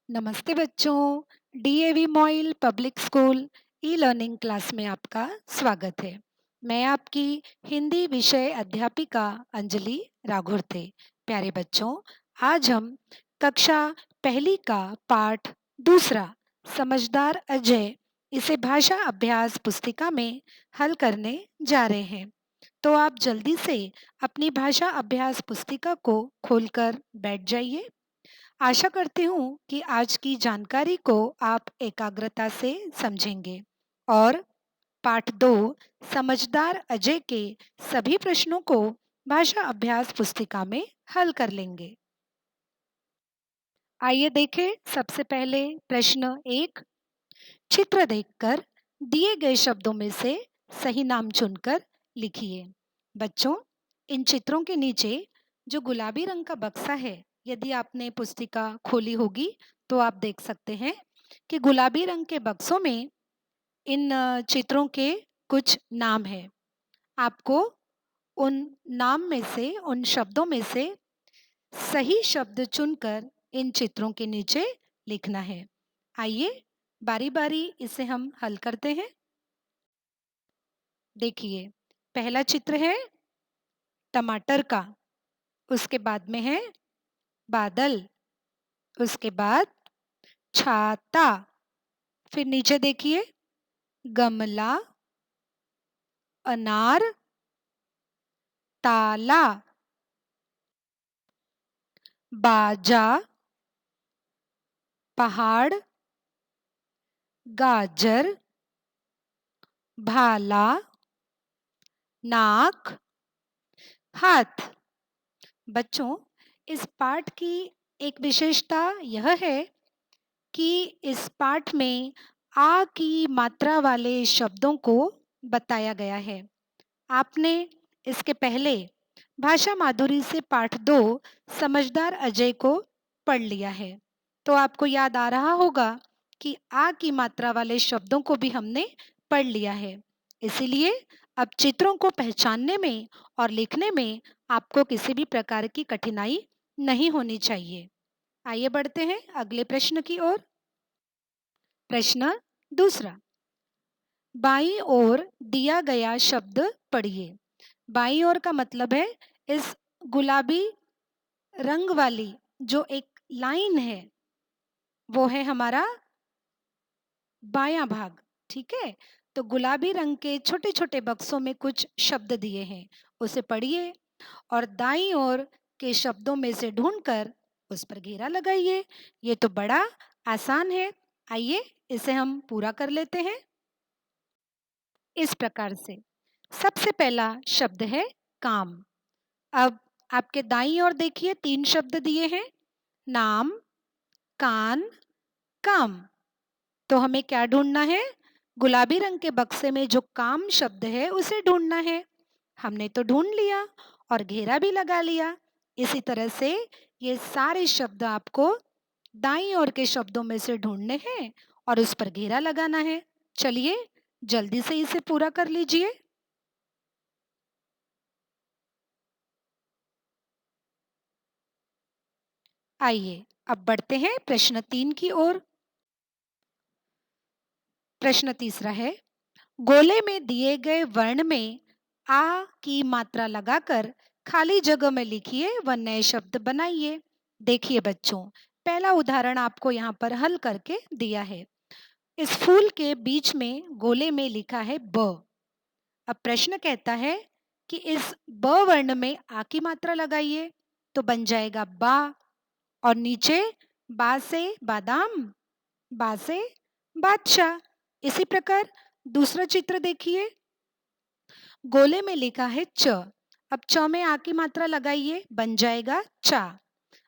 नमस्ते बच्चों, DAV MOIL public school e learning class में आपका स्वागत है। मैं आपकी हिंदी विषय अध्यापिका अंजलि राघुरथे। प्यारे बच्चों, आज हम कक्षा पहली का पाठ दूसरा समझदार अजय इसे भाषा अभ्यास पुस्तिका में हल करने जा रहे हैं। तो आप जल्दी से अपनी भाषा अभ्यास पुस्तिका को खोलकर बैठ जाइए। आशा करती हूँ कि आज की जानकारी को आप एकाग्रता से समझेंगे और पाठ 2 समझदार अजय के सभी प्रश्नों को भाषा अभ्यास पुस्तिका में हल कर लेंगे। आइए देखें सबसे पहले प्रश्न 1। चित्र देखकर दिए गए शब्दों में से सही नाम चुनकर लिखिए। बच्चों, इन चित्रों के नीचे जो गुलाबी रंग का बक्सा है, यदि आपने पुस्तिका खोली होगी तो आप देख सकते हैं कि गुलाबी रंग के बक्सों में इन चित्रों के कुछ नाम हैं। आपको उन नाम में से, उन शब्दों में से सही शब्द चुनकर इन चित्रों के नीचे लिखना है। आइए बारी-बारी इसे हम हल करते हैं। देखिए, पहला चित्र है टमाटर का, उसके बाद में है बादल, उसके बाद छाता, फिर नीचे देखिए गमला, अनार, ताला, बाजा, पहाड़, गाजर, भाला, नाक, हाथ। बच्चों, इस पाठ की एक विशेषता यह है कि इस पाठ में आ की मात्रा वाले शब्दों को बताया गया है। आपने इसके पहले भाषा माधुरी से पाठ 2 समझदार अजय को पढ़ लिया है, तो आपको याद आ रहा होगा कि आ की मात्रा वाले शब्दों को भी हमने पढ़ लिया है। इसीलिए अब चित्रों को पहचानने में और लिखने में आपको किसी भी प्रकार की कठिनाई नहीं होनी चाहिए। आइए बढ़ते हैं अगले प्रश्न की ओर। प्रश्न दूसरा, बाईं ओर दिया गया शब्द पढ़िए। बाईं ओर का मतलब है इस गुलाबी रंग वाली जो एक लाइन है, वो है हमारा बायां भाग। ठीक है, तो गुलाबी रंग के छोटे छोटे बक्सों में कुछ शब्द दिए हैं, उसे पढ़िए और दाईं ओर के शब्दों में से ढूंढकर उस पर घेरा लगाइए। ये तो बड़ा आसान है। आइए इसे हम पूरा कर लेते हैं इस प्रकार से। सबसे पहला शब्द है काम। अब आपके दाईं ओर देखिए 3 शब्द दिए हैं, नाम, कान, काम। तो हमें क्या ढूंढना है? गुलाबी रंग के बक्से में जो काम शब्द है उसे ढूंढना है। हमने तो ढूंढ लिया और घेरा भी लगा लिया। इसी तरह से ये सारे शब्द आपको दाईं ओर के शब्दों में से ढूंढने हैं और उस पर घेरा लगाना है। चलिए जल्दी से इसे पूरा कर लीजिए। आइए अब बढ़ते हैं प्रश्न 3 की ओर। प्रश्न तीसरा है, गोले में दिए गए वर्ण में आ की मात्रा लगाकर खाली जगह में लिखिए व नए शब्द बनाइए। देखिए बच्चों, पहला उदाहरण आपको यहाँ पर हल करके दिया है। इस फूल के बीच में गोले में लिखा है ब। अब प्रश्न कहता है कि इस ब वर्ण में आ की मात्रा लगाइए, तो बन जाएगा बा। और नीचे बा से बादाम, बा से बादशाह। इसी प्रकार दूसरा चित्र देखिए, गोले में लिखा है च। अब च में आ की मात्रा लगाइए, बन जाएगा चा।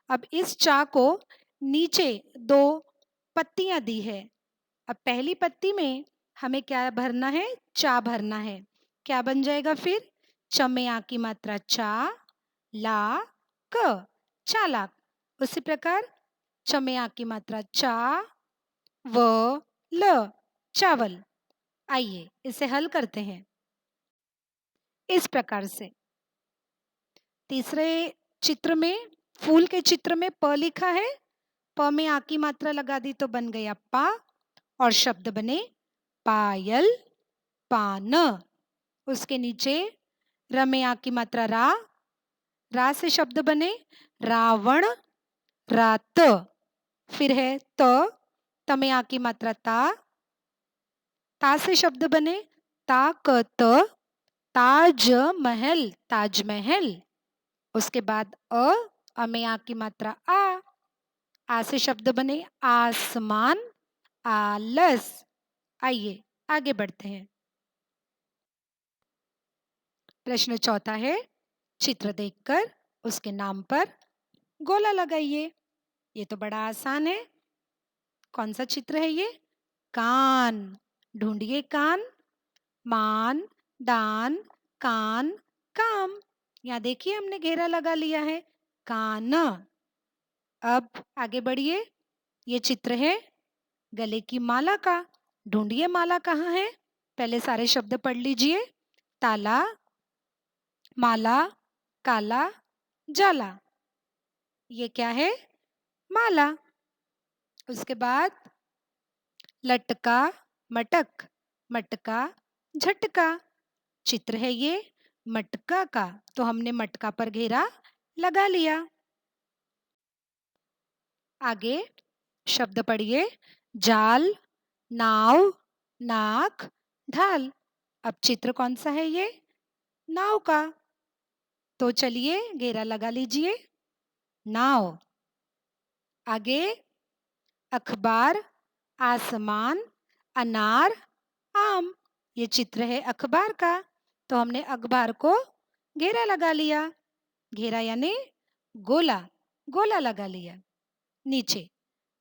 अब इस चा को नीचे 2 पत्तियां दी है। अब पहली पत्ती में हमें क्या भरना है? चा भरना है। क्या बन जाएगा फिर? च में आ की मात्रा चा, ला, क, चालाक। उसी प्रकार च में आ की मात्रा चा, व, ल, चावल। आइए इसे हल करते हैं इस प्रकार से। तीसरे चित्र में, फूल के चित्र में प लिखा है, प में आ की मात्रा लगा दी तो बन गया पा और शब्द बने पायल, पान। उसके नीचे र में आ की मात्रा रा से शब्द बने रावण, रात। फिर है त में आ की मात्रा ता से शब्द बने ताकत, ताज महल, ताजमहल। उसके बाद अ में आ की मात्रा आ से शब्द बने आसमान, आलस। आइए आगे बढ़ते हैं। प्रश्न चौथा है, चित्र देखकर उसके नाम पर गोला लगाइए। ये तो बड़ा आसान है। कौन सा चित्र है ये? कान। ढूंढिए कान। मान, दान, कान, काम। यहाँ देखिए हमने घेरा लगा लिया है, कान। अब आगे बढ़िए। ये चित्र है गले की माला का। ढूंढिए माला कहाँ है? पहले सारे शब्द पढ़ लीजिए। ताला, माला, काला, जाला। ये क्या है? माला। उसके बाद लटका, मटक, मटका, झटका। चित्र है ये मटका का, तो हमने मटका पर घेरा लगा लिया। आगे शब्द पढ़िए। जाल, नाव, नाक, ढाल। अब चित्र कौन सा है ये? नाव का। तो चलिए घेरा लगा लीजिए, नाव। आगे अखबार, आसमान, अनार, आम। ये चित्र है अखबार का, तो हमने अखबार को घेरा लगा लिया। घेरा यानी गोला, गोला लगा लिया। नीचे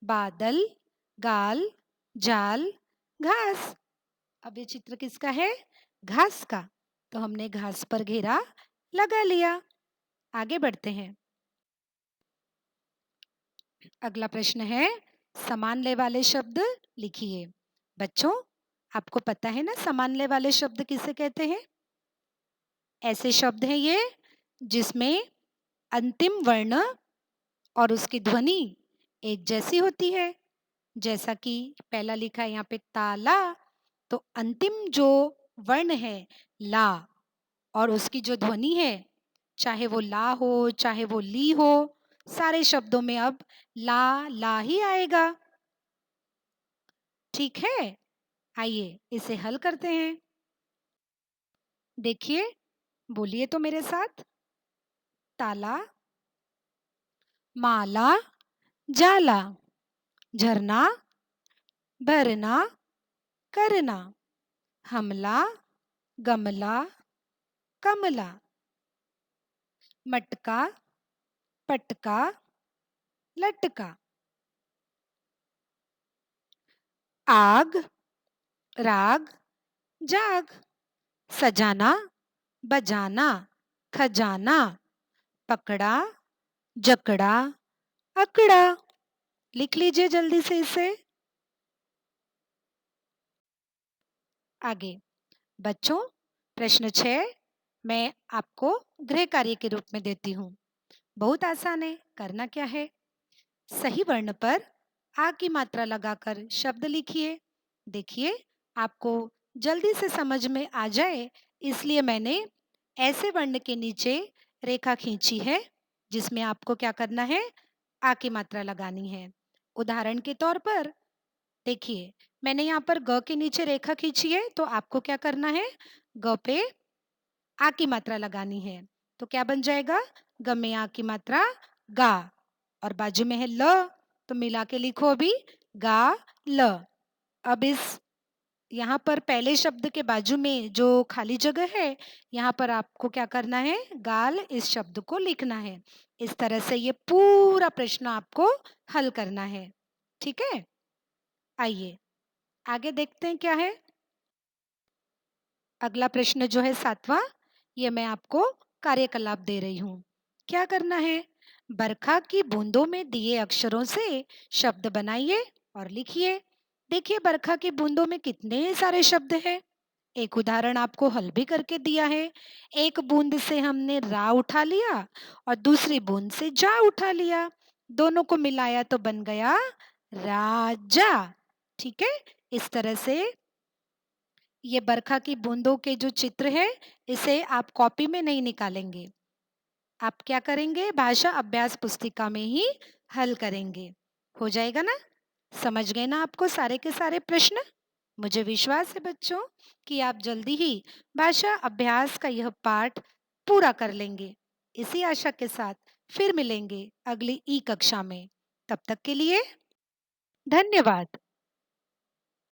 बादल, गाल, जाल, घास। अब ये चित्र किसका है? घास का, तो हमने घास पर घेरा लगा लिया। आगे बढ़ते हैं। अगला प्रश्न है, समान ले वाले शब्द लिखिए। बच्चों, आपको पता है ना समान ले वाले शब्द किसे कहते हैं? ऐसे शब्द हैं ये जिसमें अंतिम वर्ण और उसकी ध्वनि एक जैसी होती है। जैसा कि पहला लिखा है यहाँ पे ताला, तो अंतिम जो वर्ण है ला और उसकी जो ध्वनि है, चाहे वो ला हो चाहे वो ली हो, सारे शब्दों में अब ला ही आएगा। ठीक है, आइए इसे हल करते हैं। देखिए, बोलिए तो मेरे साथ। ताला, माला, जाला, झरना, भरना, करना, हमला, गमला, कमला, मटका, पटका, लटका, आग, राग, जाग, सजाना, बजाना, खजाना, पकड़ा, जकड़ा, अकड़ा। लिख लीजिए जल्दी से इसे। आगे बच्चों, प्रश्न 6 मैं आपको गृह कार्य के रूप में देती हूँ। बहुत आसान है। करना क्या है? सही वर्ण पर आ की मात्रा लगाकर शब्द लिखिए। देखिए, आपको जल्दी से समझ में आ जाए इसलिए मैंने ऐसे वर्ण के नीचे रेखा खींची है जिसमें आपको क्या करना है? आ की मात्रा लगानी है। उदाहरण के तौर पर देखिए, मैंने यहाँ पर ग के नीचे रेखा खींची है, तो आपको क्या करना है? ग पे आ की मात्रा लगानी है। तो क्या बन जाएगा? ग में आ की मात्रा गा, और बाजू में है ल, तो मिला के लिखो अभी गा ल। अब इस यहाँ पर पहले शब्द के बाजू में जो खाली जगह है, यहाँ पर आपको क्या करना है? गाल इस शब्द को लिखना है। इस तरह से ये पूरा प्रश्न आपको हल करना है। ठीक है, आइए आगे देखते हैं क्या है। अगला प्रश्न जो है 7वां, ये मैं आपको कार्यकलाप दे रही हूँ। क्या करना है? बरखा की बूंदों में दिए अक्षरों से शब्द बनाइए और लिखिए। देखिए बरखा की बूंदों में कितने सारे शब्द हैं। एक उदाहरण आपको हल भी करके दिया है। एक बूंद से हमने रा उठा लिया और दूसरी बूंद से जा उठा लिया। दोनों को मिलाया तो बन गया राजा। ठीक है? इस तरह से ये बरखा की बूंदों के जो चित्र है, इसे आप कॉपी में नहीं निकालेंगे। आप क्या करेंगे? भाषा अभ्यास पुस्तिका में ही हल करेंगे। हो जाएगा ना? समझ गए ना आपको सारे के सारे प्रश्न? मुझे विश्वास है बच्चों कि आप जल्दी ही भाषा अभ्यास का यह पाठ पूरा कर लेंगे। इसी आशा के साथ फिर मिलेंगे अगली ई कक्षा में। तब तक के लिए धन्यवाद।